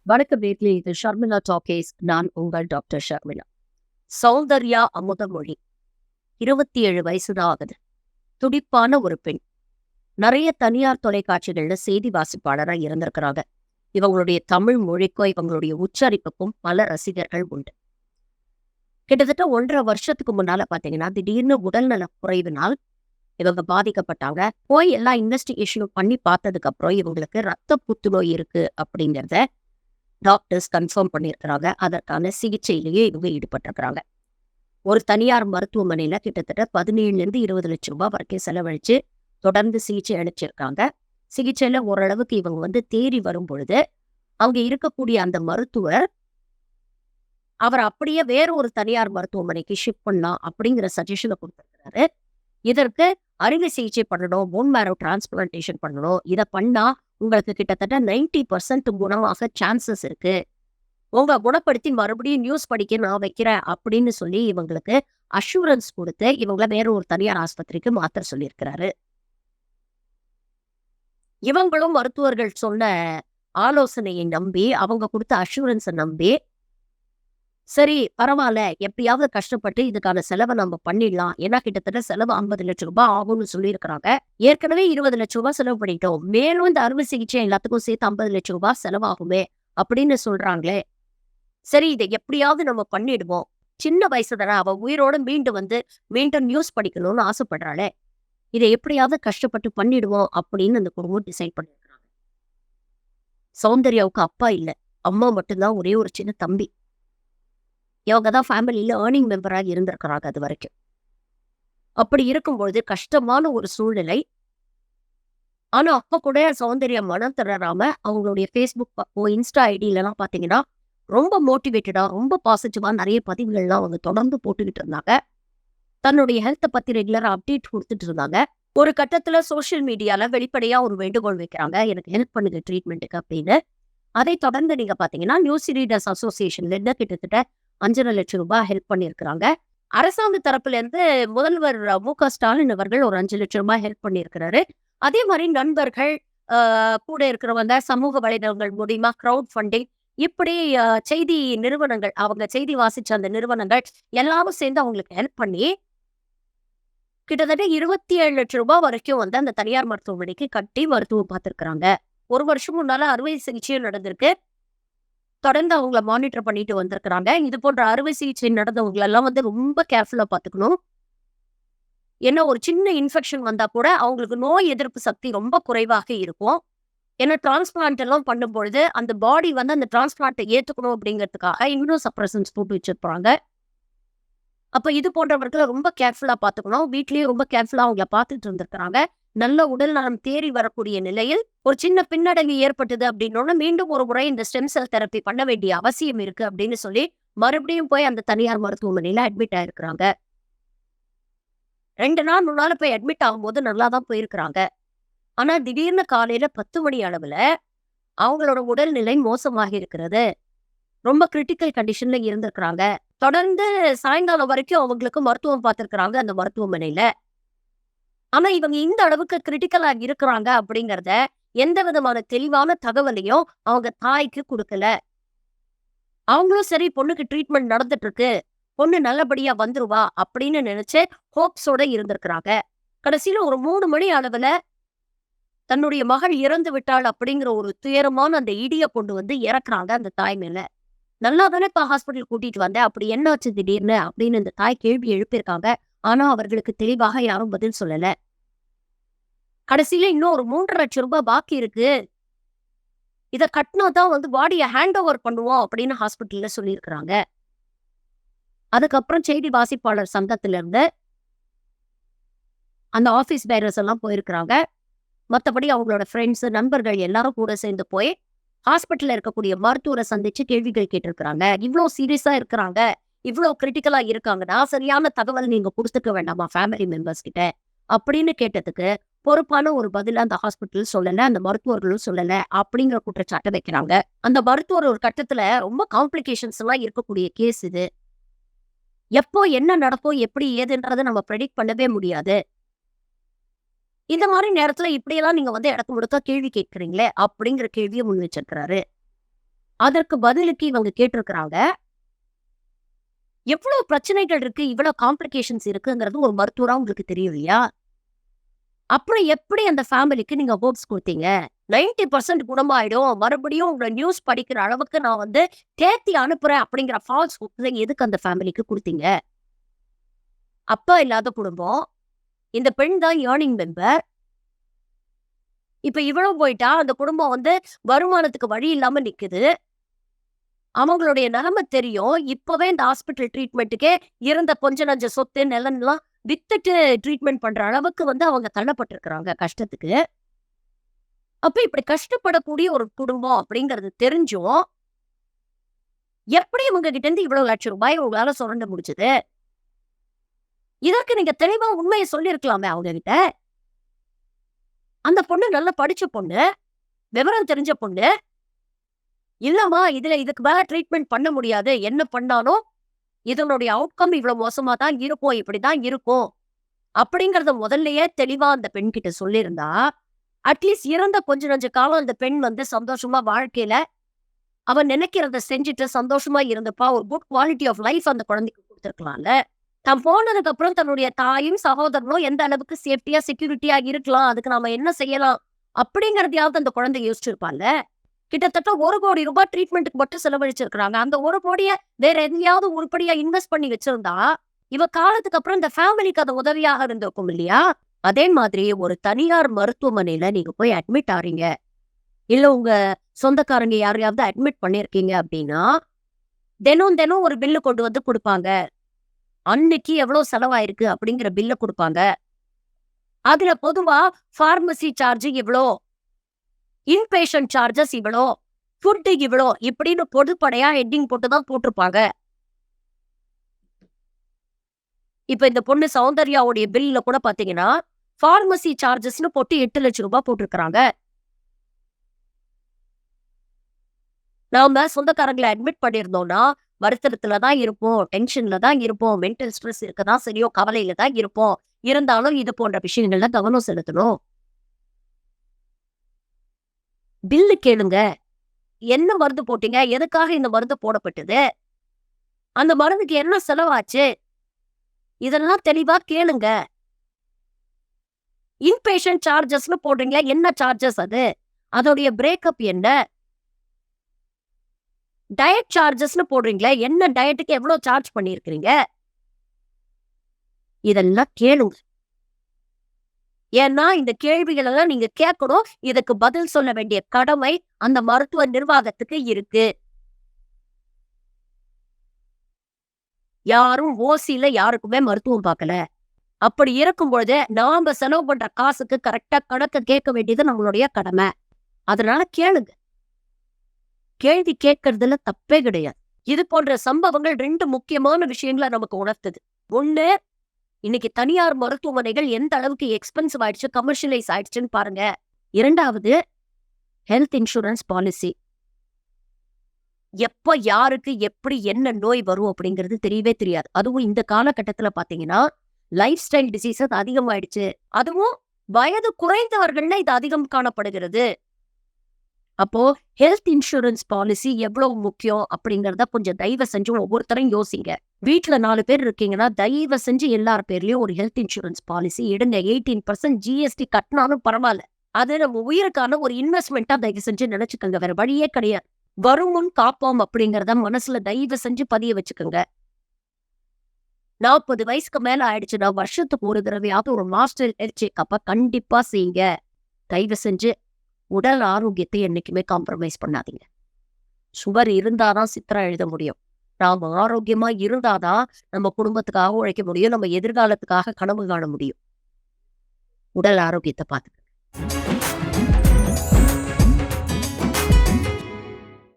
வணக்கம் நேர்களே, இது ஷர்மிளா டாக்கீஸ். நான் உங்கள் டாக்டர் ஷர்மிளா. சௌந்தர்யா அமுதமொழி 27 வயசுதான் ஆகுது. துடிப்பான ஒரு பெண். நிறைய தனியார் தொலைக்காட்சிகள்ல செய்தி வாசிப்பாளரா இருந்திருக்கிறாங்க. இவங்களுடைய தமிழ் மொழிக்கும் இவங்களுடைய உச்சரிப்புக்கும் பல ரசிகர்கள் உண்டு. கிட்டத்தட்ட 1.5 வருஷத்துக்கு முன்னால பாத்தீங்கன்னா திடீர்னு உடல்நல குறைவினால் இவங்க பாதிக்கப்பட்டாங்க. போய் எல்லா இன்வெஸ்டிகேஷனும் பண்ணி பார்த்ததுக்கு அப்புறம் இவங்களுக்கு ரத்த புற்றுநோய் இருக்கு அப்படிங்கிறத டாக்டர்ஸ் கன்ஃபார்ம் பண்ணியிருக்கிறாங்க. அதற்கான சிகிச்சையிலேயே இவங்க ஈடுபட்டிருக்கிறாங்க. ஒரு தனியார் மருத்துவமனையில கிட்டத்தட்ட 17 20 லட்சம் ரூபாய் வரைக்கும் செலவழிச்சு தொடர்ந்து சிகிச்சை அளிச்சிருக்காங்க. சிகிச்சையில ஓரளவுக்கு இவங்க தேறி வரும் பொழுது அவங்க இருக்கக்கூடிய அந்த மருத்துவர் அவர் அப்படியே வேற ஒரு தனியார் மருத்துவமனைக்கு ஷிஃப்ட் பண்ணலாம் அப்படிங்கிற சஜஷனை கொடுத்திருக்கிறாரு. இதற்கு அறுவை சிகிச்சை பண்ணணும், போன் மேரோ டிரான்ஸ்பிளான்டேஷன் பண்ணணும். இதை பண்ணா உங்களுக்கு கிட்டத்தட்ட 90% குணமாக சான்சஸ் இருக்கு. உங்க குணப்படுத்தி மறுபடியும் நியூஸ் படிக்க நான் வைக்கிறேன் அப்படின்னு சொல்லி இவங்களுக்கு அஷூரன்ஸ் கொடுத்து இவங்கள வேற ஒரு தனியார் ஆஸ்பத்திரிக்கு மாத்திர சொல்லியிருக்கிறாரு. இவங்களும் மருத்துவர்கள் சொன்ன ஆலோசனையை நம்பி அவங்க கொடுத்த அஷூரன்ஸை நம்பி சரி பரவாயில்ல, எப்படியாவது கஷ்டப்பட்டு இதுக்கான செலவை நம்ம பண்ணிடலாம். ஏன்னா கிட்டத்தட்ட செலவு 50 லட்சம் ரூபாய் ஆகும்னு சொல்லியிருக்கிறாங்க. ஏற்கனவே 20 லட்சம் ரூபாய் செலவு பண்ணிட்டோம், மேலும் இந்த அறுவை சிகிச்சை எல்லாத்துக்கும் சேர்த்து 50 லட்சம் ரூபாய் செலவாகுமே அப்படின்னு சொல்றாங்களே. சரி, இதை எப்படியாவது நம்ம பண்ணிடுவோம். சின்ன வயசு தானே, அவ உயிரோட மீண்டும் நியூஸ் படிக்கணும்னு ஆசைப்படுறாளே, இதை எப்படியாவது கஷ்டப்பட்டு பண்ணிடுவோம் அப்படின்னு அந்த குடும்பம் டிசைட் பண்ணிருக்கிறாங்க. சௌந்தர்யாவுக்கு அப்பா இல்ல, அம்மா மட்டும்தான், ஒரே ஒரு சின்ன தம்பி. இவங்க தான் ஃபேமிலியில ஏர்னிங் மெம்பராக இருந்திருக்கிறாங்க அது வரைக்கும். அப்படி இருக்கும்பொழுது கஷ்டமான ஒரு சூழ்நிலை. ஆனா அப்ப கூட சௌந்தர்யா மனம் தளராம அவங்களுடைய ஃபேஸ்புக் இன்ஸ்டா ஐடியிலலாம் பாத்தீங்கன்னா ரொம்ப மோட்டிவேட்டடா, ரொம்ப பாசிட்டிவா நிறைய பதிவுகள்லாம் அவங்க தொடர்ந்து போட்டுக்கிட்டு இருந்தாங்க. தன்னுடைய ஹெல்த்தை பத்தி ரெகுலரா அப்டேட் கொடுத்துட்டு இருந்தாங்க. ஒரு கட்டத்துல சோசியல் மீடியால வெளிப்படையா ஒரு வேண்டுகோள் வைக்கிறாங்க, எனக்கு ஹெல்ப் பண்ணுங்க ட்ரீட்மெண்ட்டுக்கு அப்படின்னு. அதை தொடர்ந்து நீங்க பாத்தீங்கன்னா நியூஸ் ரீடர்ஸ் அசோசியேஷன்ல இருந்து கிட்டத்தட்ட 5.5 லட்சம் ரூபாய் ஹெல்ப் பண்ணியிருக்கிறாங்க. அரசாங்க தரப்புல இருந்து முதல்வர் மு.க. ஸ்டாலின் அவர்கள் ஒரு 5 லட்சம் ரூபாய் ஹெல்ப் பண்ணியிருக்கிறாரு. அதே மாதிரி நண்பர்கள், கூட இருக்கிறவங்க, சமூக வலைதளங்கள் மூலியமா கிரவுட் ஃபண்டிங், இப்படி செய்தி நிறுவனங்கள், அவங்க செய்தி வாசிச்ச அந்த நிறுவனங்கள் எல்லாரும் சேர்ந்து அவங்களுக்கு ஹெல்ப் பண்ணி கிட்டத்தட்ட 27 லட்சம் ரூபாய் வரைக்கும் அந்த தனியார் மருத்துவமனைக்கு கட்டி மருத்துவம் பார்த்திருக்கிறாங்க. 1 வருஷம் முன்னால அறுவை சிகிச்சையும் நடந்திருக்கு. தொடர்ந்து அவங்கள மானிட்டர் பண்ணிட்டு வந்திருக்கிறாங்க. இது போன்ற அறுவை சிகிச்சை நடந்தவங்க எல்லாம் ரொம்ப கேர்ஃபுல்லா பாத்துக்கணும். ஏன்னா ஒரு சின்ன இன்ஃபெக்ஷன் வந்தா கூட அவங்களுக்கு நோய் எதிர்ப்பு சக்தி ரொம்ப குறைவாக இருக்கும். ஏன்னா டிரான்ஸ்பிளான்ட் எல்லாம் பண்ணும்பொழுது அந்த பாடி அந்த டிரான்ஸ்பிளான்ட்டை ஏத்துக்கணும் அப்படிங்கிறதுக்காக இம்யூனோ சப்ரசன்ஸ் போட்டு வச்சிருப்பாங்க. அப்ப இது போன்றவர்களை ரொம்ப கேர்ஃபுல்லா பாத்துக்கணும். வீட்லயும் ரொம்ப கேர்ஃபுல்லா அவங்கள பாத்துட்டு இருந்திருக்கிறாங்க. நல்ல உடல் நலம் தேறி வரக்கூடிய நிலையில் ஒரு சின்ன பின்னடைவு ஏற்பட்டது அப்படின்னோட மீண்டும் ஒரு முறை இந்த ஸ்டெம் செல் தெரப்பி பண்ண வேண்டிய அவசியம் இருக்கு அப்படின்னு சொல்லி மறுபடியும் போய் அந்த தனியார் மருத்துவமனையில அட்மிட் ஆயிருக்கிறாங்க. 2 நாள் முன்னால போய் அட்மிட் ஆகும்போது நல்லா தான் போயிருக்கிறாங்க. ஆனா திடீர்னு காலையில 10 மணி அளவுல அவங்களோட உடல்நிலை மோசமாகி இருக்கிறது. ரொம்ப கிரிட்டிக்கல் கண்டிஷன்ல இருந்திருக்கிறாங்க. தொடர்ந்து சாயங்காலம் வரைக்கும் அவங்களுக்கு மருத்துவம் பார்த்திருக்கிறாங்க அந்த மருத்துவமனையில. ஆனா இவங்க இந்த அளவுக்கு கிரிட்டிக்கலா இருக்கிறாங்க அப்படிங்கறத எந்த விதமான தெளிவான தகவலையும் அவங்க தாய்க்கு கொடுக்கல. அவங்களும் சரி, பொண்ணுக்கு ட்ரீட்மெண்ட் நடந்துட்டு இருக்கு, பொண்ணு நல்லபடியா வந்துருவா அப்படின்னு நினைச்சு ஹோப்ஸோட இருந்திருக்கிறாங்க. கடைசியில ஒரு 3 மணி அளவுல தன்னுடைய மகள் இறந்து விட்டாள் அப்படிங்கிற ஒரு துயரமான அந்த இடிய கொண்டு இறக்குறாங்க அந்த தாய் மேல. நல்லா தானே ஹாஸ்பிட்டல் கூட்டிட்டு வந்தேன், அப்படி என்ன ஆச்சு திடீர்னு அப்படின்னு இந்த தாய் கேள்வி எழுப்பியிருக்காங்க. ஆனா அவர்களுக்கு தெளிவாக யாரும் பதில் சொல்லல. கடைசியில இன்னும் ஒரு 3.5 லட்சம் ரூபாய் பாக்கி இருக்கு, இத கட்டினாதான் பாடியை ஹேண்ட் ஓவர் பண்ணுவோம் அப்படின்னு ஹாஸ்பிட்டல்ல சொல்லியிருக்கிறாங்க. அதுக்கப்புறம் செய்தி வாசிப்பாளர் சங்கத்துல இருந்து அந்த ஆபீஸ் பேரர்ஸ் எல்லாம் போயிருக்கிறாங்க. மத்தபடி அவங்களோட ஃப்ரெண்ட்ஸ், நண்பர்கள் எல்லாரும் கூட சேர்ந்து போய் ஹாஸ்பிட்டல்ல இருக்கக்கூடிய மருத்துவரை சந்திச்சு கேள்விகள் கேட்டிருக்கிறாங்க. இவ்வளவு சீரியஸா இருக்கிறாங்க, இவ்வளவு கிரிட்டிக்கலா இருக்காங்கன்னா சரியான தகவல் நீங்க கொடுத்துக்க வேண்டாமா ஃபேமிலி மெம்பர்ஸ் கிட்ட அப்படின்னு கேட்டதுக்கு பொறுப்பான ஒரு பதில அந்த ஹாஸ்பிட்டல் சொல்லல, அந்த மருத்துவர்களும் சொல்லல அப்படிங்கிற குற்றச்சாட்டை வைக்கிறாங்க. அந்த மருத்துவர் ஒரு கட்டத்துல ரொம்ப காம்ப்ளிகேஷன்ஸ் எல்லாம் இருக்கக்கூடிய கேஸ் இது. எப்போ என்ன நடக்கும், எப்படி ஏதுன்றதை நம்ம ப்ரெடிக்ட் பண்ணவே முடியாது. இந்த மாதிரி நேரத்துல இப்படியெல்லாம் நீங்க இடத்து முழுக்க கேள்வி கேட்கறீங்களே அப்படிங்கிற கேள்வியை முன் வச்சிருக்கிறாரு. அதற்கு பதிலுக்கு இவங்க கேட்டிருக்கிறாங்க, எவ்வளவு பிரச்சனைகள் இருக்கு, இவ்வளவு காம்ப்ளிகேஷன்ஸ் இருக்குங்கிறது ஒரு மருத்துவரா உங்களுக்கு தெரியும் இல்லையா? அப்புறம் எப்படி அந்த ஃபேமிலிக்கு நீங்க ஹோப்ஸ் குடுத்தீங்க? 90% குணமாயிடும். மறுபடியும் உங்க நியூஸ் படிக்கிற அளவுக்கு நான் தேத்தி அனுப்புறேன் அப்படிங்கிற ஃபால்ஸ் ஹோப்ஸ எதுக்கு அந்த ஃபேமிலிக்கு குடுத்தீங்க? அப்பா இல்லாத குடும்பம். இந்த பெண் தான் ஏர்னிங் மெம்பர். இப்ப இவளும் போயிட்டா, அந்த குடும்பம் வருமானத்துக்கு வழி இல்லாம நிக்குது. அவங்களுடைய நிலைமை தெரியும். இப்பவே இந்த ஹாஸ்பிட்டல் ட்ரீட்மெண்ட்டுக்கே இருந்த கொஞ்ச நஞ்ச சொத்து, நிலம்லாம் வித்துட்டு ட்ரீட்மெண்ட் பண்ற அளவுக்கு அவங்க தள்ளப்பட்டிருக்கிறாங்க கஷ்டத்துக்கு. அப்ப இப்படி கஷ்டப்படக்கூடிய ஒரு குடும்பம் அப்படிங்கிறது தெரிஞ்சும், எப்படி இவங்க கிட்ட இருந்து இவ்வளவு லட்சம் ரூபாய் உங்களால சுரண்ட முடிஞ்சது? இதற்கு நீங்க தெளிவா உண்மைய சொல்லியிருக்கலாமே அவங்க கிட்ட. அந்த பொண்ணு நல்லா படிச்ச பொண்ணு, விவரம் தெரிஞ்ச பொண்ணு. இல்லம்மா, இதுக்கு மேல ட்ரீட்மெண்ட் பண்ண முடியாது. என்ன பண்ணாலும் இதனுடைய அவுட்கம் இவ்வளவு மோசமா தான் இருக்கும். இப்படிதான் இருக்கும். அப்படிங்கிறத முதல்லயே தெளிவா அந்த பெண்கிட்ட சொல்லியிருந்தா, அட்லீஸ்ட் இறந்த கொஞ்ச நஞ்ச காலம் அந்த பெண் சந்தோஷமா வாழ்க்கையில அவ நினைக்கிறத செஞ்சுட்டு சந்தோஷமா இருந்துப்பா. ஒரு குட் குவாலிட்டி ஆஃப் லைஃப் அந்த குழந்தைக்கு குடுத்திருக்கலாம்ல. தான் போனதுக்கு அப்புறம் தன்னுடைய தாயும், சகோதரனும் எந்த அளவுக்கு சேஃப்டியா, செக்யூரிட்டியா இருக்கலாம். அதுக்கு நாம என்ன செய்யலாம்? அப்படிங்கிறதையாவது அந்த குழந்தை யோசிச்சிருப்பால்ல. கிட்டத்தட்ட ₹1,00,00,000 ட்ரீட்மெண்ட்க்கு மட்டும் செலவழிச்சிருக்காங்க. அந்த 1,00,00,000 வேற எதுலயாவது உருப்படியா இன்வெஸ்ட் பண்ணி வச்சிருந்தா, இவ காலத்துக்கு அப்புறம் இந்த ஃபேமிலிக்கு அது உதவியாக இருந்திருக்கும் இல்லையா? அதே மாதிரி ஒரு தனியார் மருத்துவமனையில நீங்க போய் அட்மிட் ஆறீங்க. இல்ல உங்க சொந்தக்காரங்க யாரையாவது அட்மிட் பண்ணியிருக்கீங்க அப்படின்னா, தினம் தினம் ஒரு பில்லு கொண்டு குடுப்பாங்க. அன்னைக்கு எவ்வளவு செலவாயிருக்கு அப்படிங்கிற பில்ல குடுப்பாங்க. அதுல பொதுவா பார்மசி சார்ஜ் இவ்ளோ, இன்பேஷன்ட் சார்ஜஸ் இவ்வளோ, ஃபுட் இவ்வளோ இப்படின்னு பொதுப்படையா ஹெட்டிங் போட்டு தான் போட்டிருப்பாங்க. இப்ப இந்த பொண்ணு சௌந்தர்யாவுடைய பில்ல கூட பாத்தீங்கன்னா, பார்மசி சார்ஜஸ்ன்னு போட்டு ₹8,00,000 போட்டிருக்காங்க. நாம சொந்தக்காரங்களை அட்மிட் பண்ணியிருந்தோம்னா, வருத்தத்துல தான் இருப்போம், டென்ஷன்ல தான் இருப்போம், மென்டல் ஸ்ட்ரெஸ் இருக்கதான் செய்யும், கவலையில தான் இருப்போம். இருந்தாலும் இது போன்ற விஷயங்கள்ல கவனம் செலுத்தணும். பில்லு கேளுங்க. என்ன மருந்து போட்டீங்க? எதுக்காக இந்த மருந்து போடப்பட்டது? அந்த மருந்துக்கு என்ன செலவாச்சு? இதெல்லாம் தெளிவா கேளுங்க. இன்பேஷன்ட் சார்ஜஸ்ன்னு போடுறீங்களா? என்ன சார்ஜஸ் அது? அதோடைய பிரேக்கப் என்ன? டயட் சார்ஜஸ்ன்னு போடுறீங்களே, என்ன டயட்டுக்கு எவ்வளோ சார்ஜ் பண்ணியிருக்கிறீங்க? இதெல்லாம் கேளுங்க. ஏன்னா, இந்த கேள்விகளெல்லாம் நீங்க கேட்கணும். இதுக்கு பதில் சொல்ல வேண்டிய கடமை அந்த மருத்துவ நிர்வாகத்துக்கு இருக்கு. யாரும் ஓசியில யாருக்குமே மருத்துவம் பார்க்கல. அப்படி இருக்கும் பொழுது, நாம செலவு பண்ற காசுக்கு கரெக்ட்டா கணக்க கேட்க வேண்டியது நம்மளுடைய கடமை. அதனால கேளுங்க. கேள்வி கேட்கறதுல தப்பே கிடையாது. இது போன்ற சம்பவங்கள் 2 முக்கியமான விஷயங்கள நமக்கு உணர்த்துது. 1, இன்னைக்கு தனியார் மருத்துவமனைகள் எந்த அளவுக்கு எக்ஸ்பென்சிவ் ஆயிடுச்சு, கமர்ஷியலைஸ் ஆயிடுச்சுன்னு பாருங்க. 2வது, ஹெல்த் இன்சூரன்ஸ் பாலிசி. எப்ப யாருக்கு எப்படி என்ன நோய் வரும் அப்படிங்கிறது தெரியவே தெரியாது. அதுவும் இந்த காலகட்டத்துல பாத்தீங்கன்னா, லைஃப் ஸ்டைல் டிசீசஸ் அதிகமாயிடுச்சு. அதுவும் வயது குறைந்தவர்கள்ல இது அதிகம் காணப்படுகிறது. அப்போ ஹெல்த் இன்சூரன்ஸ் பாலிசி எவ்வளவு முக்கியம் அப்படிங்கறத கொஞ்சம் தயவு செஞ்சு ஒவ்வொருத்தரும் யோசிங்க. வீட்டுல 4 பேர் இருக்கீங்கன்னா தயவு செஞ்சு எல்லார் பேர்லயும் ஒரு ஹெல்த் இன்சூரன்ஸ் பாலிசி எடுங்க. 18% ஜிஎஸ்டி கட்டினாலும் பரவாயில்ல. அது நம்ம உயிருக்கான ஒரு இன்வெஸ்ட்மெண்டா தயவு செஞ்சு நினைச்சுக்கோங்க. வேற வழியே கிடையாது. வருமுன் காப்போம் அப்படிங்கறத மனசுல தயவு செஞ்சு பதிய வச்சுக்கோங்க. 40 வயசுக்கு மேல ஆயிடுச்சுன்னா வருஷத்துக்கு ஒரு தடவையாவது ஒரு மாஸ்டர் ஹெல்த் செக்அப்ப கண்டிப்பா செய்யுங்க. தயவு செஞ்சு உடல் ஆரோக்கியத்தை என்னைக்குமே காம்ப்ரமைஸ் பண்ணாதீங்க. சுவர் இருந்தாதான் சித்திரம் எழுத முடியும். நாம ஆரோக்கியமா இருந்தாதான் நம்ம குடும்பத்துக்காக உழைக்க முடியும். நம்ம எதிர்காலத்துக்காக கனவு காண முடியும். உடல் ஆரோக்கியத்தை பார்த்துக்க.